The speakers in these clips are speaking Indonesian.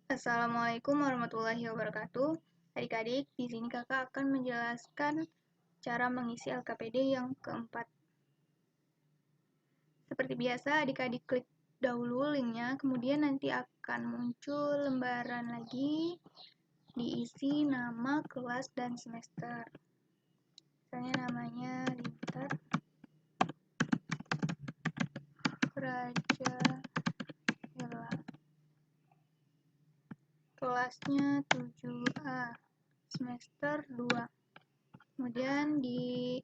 Assalamualaikum warahmatullahi wabarakatuh. Adik-adik, di sini kakak akan menjelaskan cara mengisi LKPD yang keempat. Seperti biasa, adik-adik klik dahulu linknya, kemudian nanti akan muncul lembaran lagi, diisi nama, kelas, dan semester. Misalnya namanya Lintar Praja Hela. Kelasnya 7A, semester 2. Kemudian di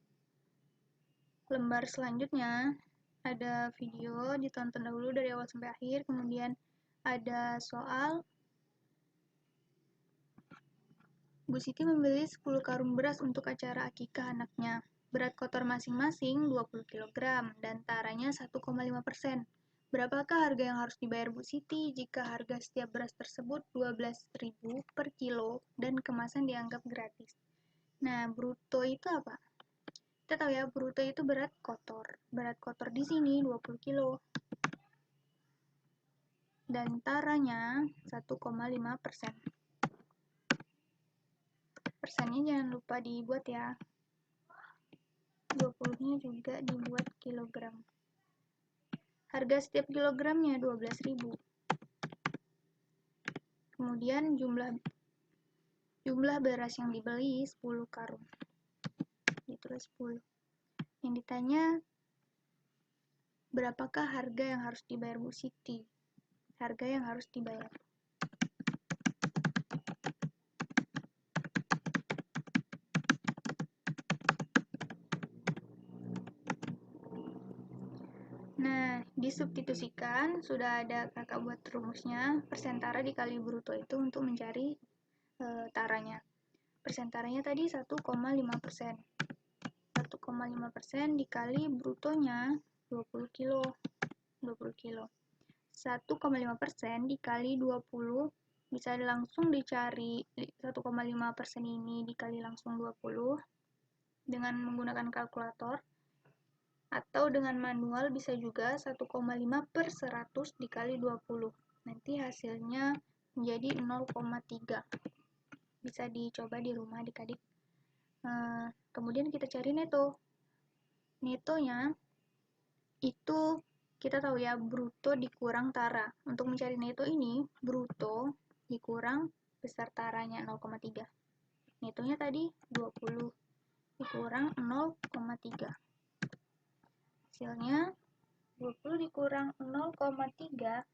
lembar selanjutnya ada video, ditonton dahulu dari awal sampai akhir, kemudian ada soal. Bu Siti membeli 10 karung beras untuk acara akikah anaknya. Berat kotor masing-masing 20 kg dan taranya 1,5%. Berapakah harga yang harus dibayar Bu Siti jika harga setiap beras tersebut 12.000 per kilo dan kemasan dianggap gratis? Nah, bruto itu apa? Kita tahu ya, bruto itu berat kotor. Berat kotor di sini 20 kilo. Dan taranya 1,5%. Persennya jangan lupa dibuat ya. 20-nya juga dibuat kilogram. Harga setiap kilogramnya 12.000. Kemudian jumlah beras yang dibeli 10 karung. Ditulis 10. Yang ditanya, berapakah harga yang harus dibayar Bu Siti? Harga yang harus dibayar. Nah, disubstitusikan, sudah ada kakak buat rumusnya, persentara dikali bruto itu untuk mencari taranya. Persentaranya tadi 1,5%. 1,5% dikali brutonya 20 kilo. 20 kilo. 1,5% dikali 20 bisa langsung dicari 1,5% ini dikali langsung 20 dengan menggunakan kalkulator. Atau dengan manual bisa juga 1,5 per 100 dikali 20. Nanti hasilnya menjadi 0,3. Bisa dicoba di rumah adik-adik. Kemudian kita cari neto. Netonya itu kita tahu ya, bruto dikurang tara. Untuk mencari neto ini, bruto dikurang besar taranya 0,3. Netonya tadi 20 dikurang 0,3. Hasilnya 20 dikurang 0,3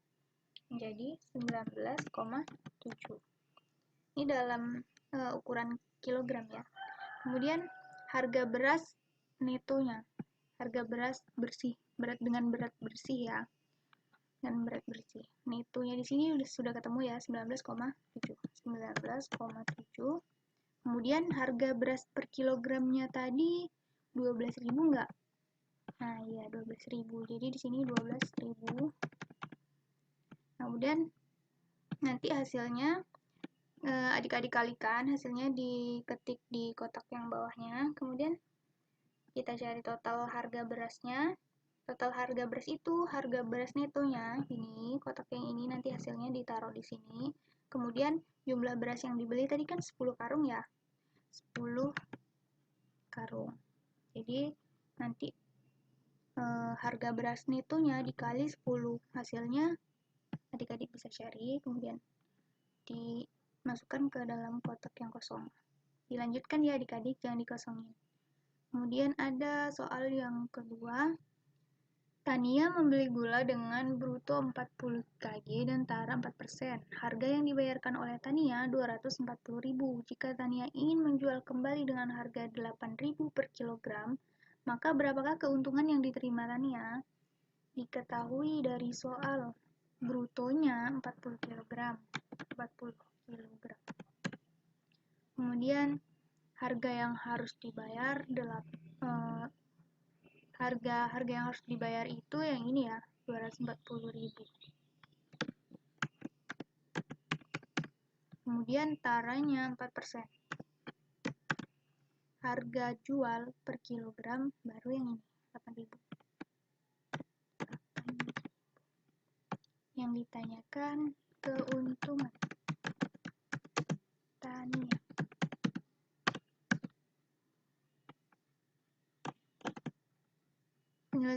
menjadi 19,7. Ini dalam ukuran kilogram ya. Kemudian harga beras netonya. Harga beras bersih, dengan berat bersih ya. Dengan berat bersih. Netonya di sini sudah ketemu ya, 19,7. 19,7. Kemudian harga beras per kilogramnya tadi 12.000 enggak? Nah, iya 12.000. Jadi di sini 12.000. Kemudian nanti hasilnya adik-adik kalikan, hasilnya diketik di kotak yang bawahnya. Kemudian kita cari total harga berasnya. Total harga beras itu harga beras netonya. Ini kotak yang ini nanti hasilnya ditaruh di sini. Kemudian jumlah beras yang dibeli tadi kan 10 karung ya. 10 karung. Jadi nanti harga beras netonya dikali 10, hasilnya adik-adik bisa cari, kemudian dimasukkan ke dalam kotak yang kosong. Dilanjutkan ya adik-adik, jangan dikosongin. Kemudian ada soal yang kedua. Tania membeli gula dengan bruto 40 kg dan tara 4%. Harga yang dibayarkan oleh Tania 240.000. Jika Tania ingin menjual kembali dengan harga 8.000 per kilogram, maka berapakah keuntungan yang diterima Tania? Diketahui dari soal. Brutonya 40 kg. 40 kg. Kemudian harga yang harus dibayar harga yang harus dibayar itu yang ini ya, 240.000. Kemudian taranya 4%. Harga jual per kilogram baru yang ini, 8.000. Yang ditanyakan keuntungan.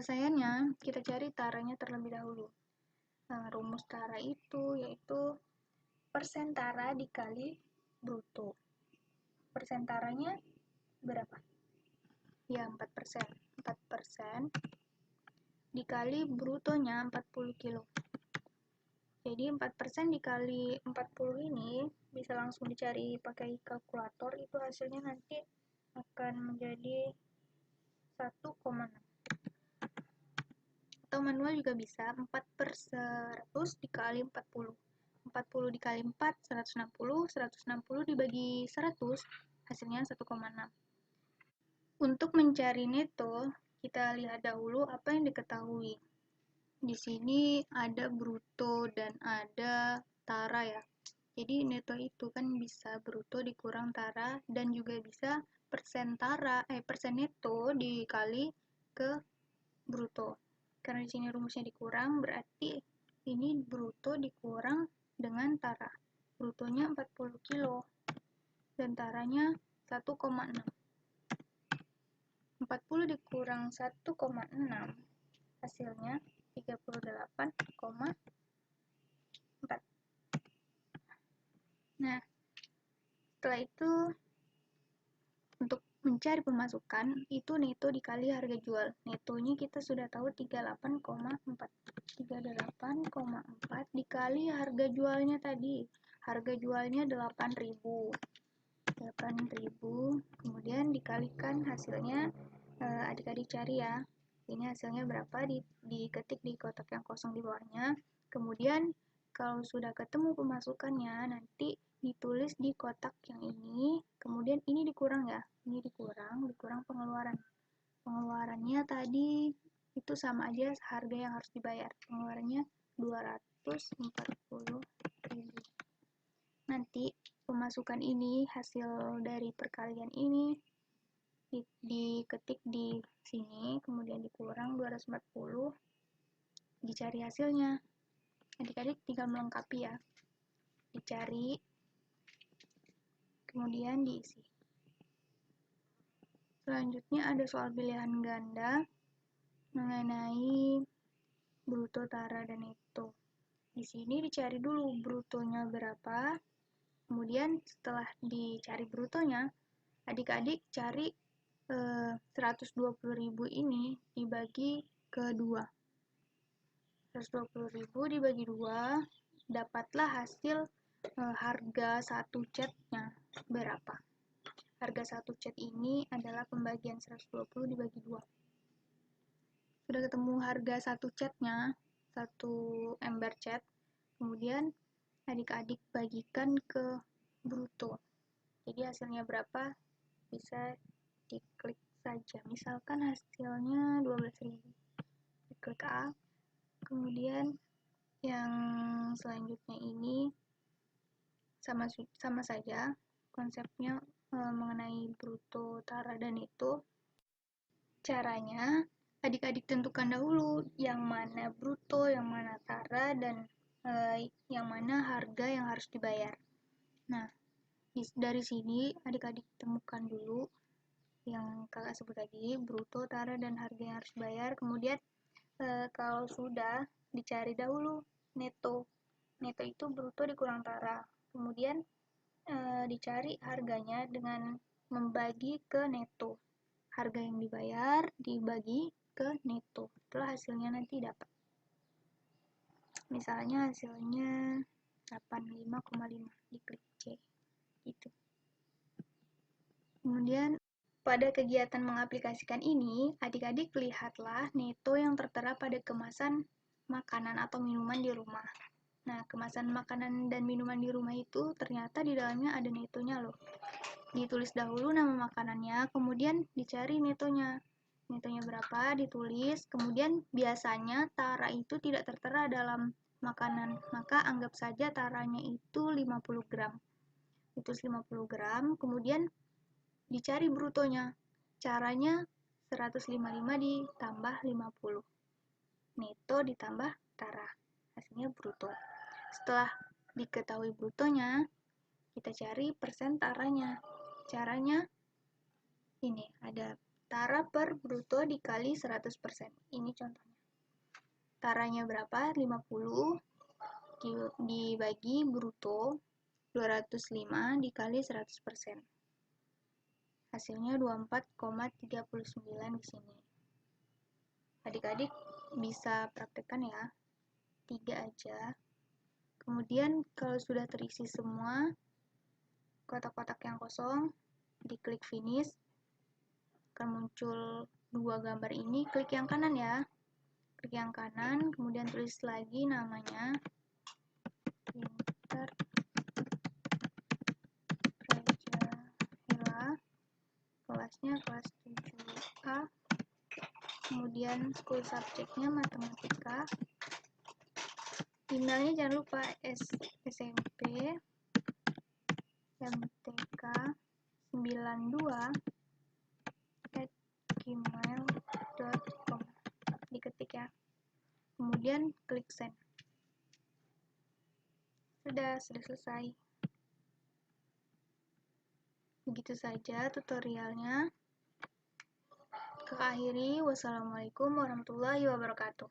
Penyelesaiannya, kita cari taranya terlebih dahulu. Rumus tara itu yaitu persen tara dikali bruto. Persen taranya berapa? Ya, 4%. 4% dikali brutonya 40 kilo. Jadi 4% dikali 40 ini bisa langsung dicari pakai kalkulator, itu hasilnya nanti akan menjadi 1,6. Atau manual juga bisa, 4/100 dikali 40. 40 dikali 4, 160. 160 dibagi 100, hasilnya 1,6. Untuk mencari neto, kita lihat dahulu apa yang diketahui. Di sini ada bruto dan ada tara ya. Jadi neto itu kan bisa bruto dikurang tara dan juga bisa persen neto dikali ke bruto. Karena di sini rumusnya dikurang, berarti ini bruto dikurang dengan tara. Brutonya 40 kilo dan taranya 1,6. 40 dikurang 1,6 hasilnya 38,4. Nah, setelah itu untuk mencari pemasukan itu neto dikali harga jual. Netonya kita sudah tahu 38,4. 38,4 dikali harga jualnya tadi. Harga jualnya 8.000. 8.000, kemudian dikalikan hasilnya, adik-adik cari ya. Ini hasilnya berapa, diketik di kotak yang kosong di bawahnya. Kemudian kalau sudah ketemu pemasukannya, nanti ditulis di kotak yang ini. Kemudian ini dikurang ya, ini dikurang pengeluaran. Pengeluarannya tadi itu sama aja harga yang harus dibayar. Pengeluarannya 240.000. Nanti pemasukan ini, hasil dari perkalian ini diketik di sini, kemudian dikurang 240, dicari hasilnya. Adik-adik tinggal melengkapi ya. Dicari, kemudian diisi. Selanjutnya ada soal pilihan ganda mengenai bruto, tara, dan neto. Di sini dicari dulu brutonya berapa. Kemudian setelah dicari brutonya, adik-adik cari 120.000 ini dibagi ke 2. 120.000 dibagi 2, dapatlah hasil harga satu catnya berapa. Harga satu cat ini adalah pembagian 120 dibagi 2. Sudah ketemu harga satu catnya, satu ember cat, kemudian adik-adik bagikan ke bruto. Jadi hasilnya berapa? Bisa diklik saja. Misalkan hasilnya 12.000. Diklik A. Kemudian yang selanjutnya ini sama saja konsepnya mengenai bruto, tara, dan neto. Caranya adik-adik tentukan dahulu yang mana bruto, yang mana tara, dan yang mana harga yang harus dibayar. Nah, dari sini adik-adik temukan dulu yang kakak sebut tadi, bruto, tara, dan harga yang harus dibayar. Kemudian kalau sudah, dicari dahulu neto. Neto itu bruto dikurang tara. Kemudian dicari harganya dengan membagi ke neto. Harga yang dibayar dibagi ke neto. Setelah hasilnya nanti dapat. Misalnya hasilnya 85,5, diklik C. Gitu. Kemudian pada kegiatan mengaplikasikan ini, adik-adik lihatlah neto yang tertera pada kemasan makanan atau minuman di rumah. Nah, kemasan makanan dan minuman di rumah itu ternyata di dalamnya ada netonya loh. Ditulis dahulu nama makanannya, kemudian dicari netonya. Netonya berapa, ditulis, kemudian biasanya tara itu tidak tertera dalam makanan, maka anggap saja taranya itu 50 gram. Ditulis 50 gram, kemudian dicari brutonya. Caranya 155 ditambah 50. Neto ditambah tara. Hasilnya bruto. Setelah diketahui brutonya, kita cari persen taranya. Caranya ini, ada Tara per bruto dikali 100%. Ini contohnya. Taranya berapa? 50 dibagi bruto 205 dikali 100%. Hasilnya 24,39 di sini. Adik-adik bisa praktekkan ya. 3 aja. Kemudian kalau sudah terisi semua kotak-kotak yang kosong, diklik finish. Akan muncul 2 gambar ini, klik yang kanan ya. Klik yang kanan, kemudian tulis lagi namanya. Pinter Praja kelasnya kelas 7A. Kemudian school subject-nya matematika. Emailnya jangan lupa SMP MTK 92@gmail.com. Diketik ya. Kemudian klik send. Sudah selesai. Begitu saja tutorialnya. Akhiri, wassalamualaikum warahmatullahi wabarakatuh.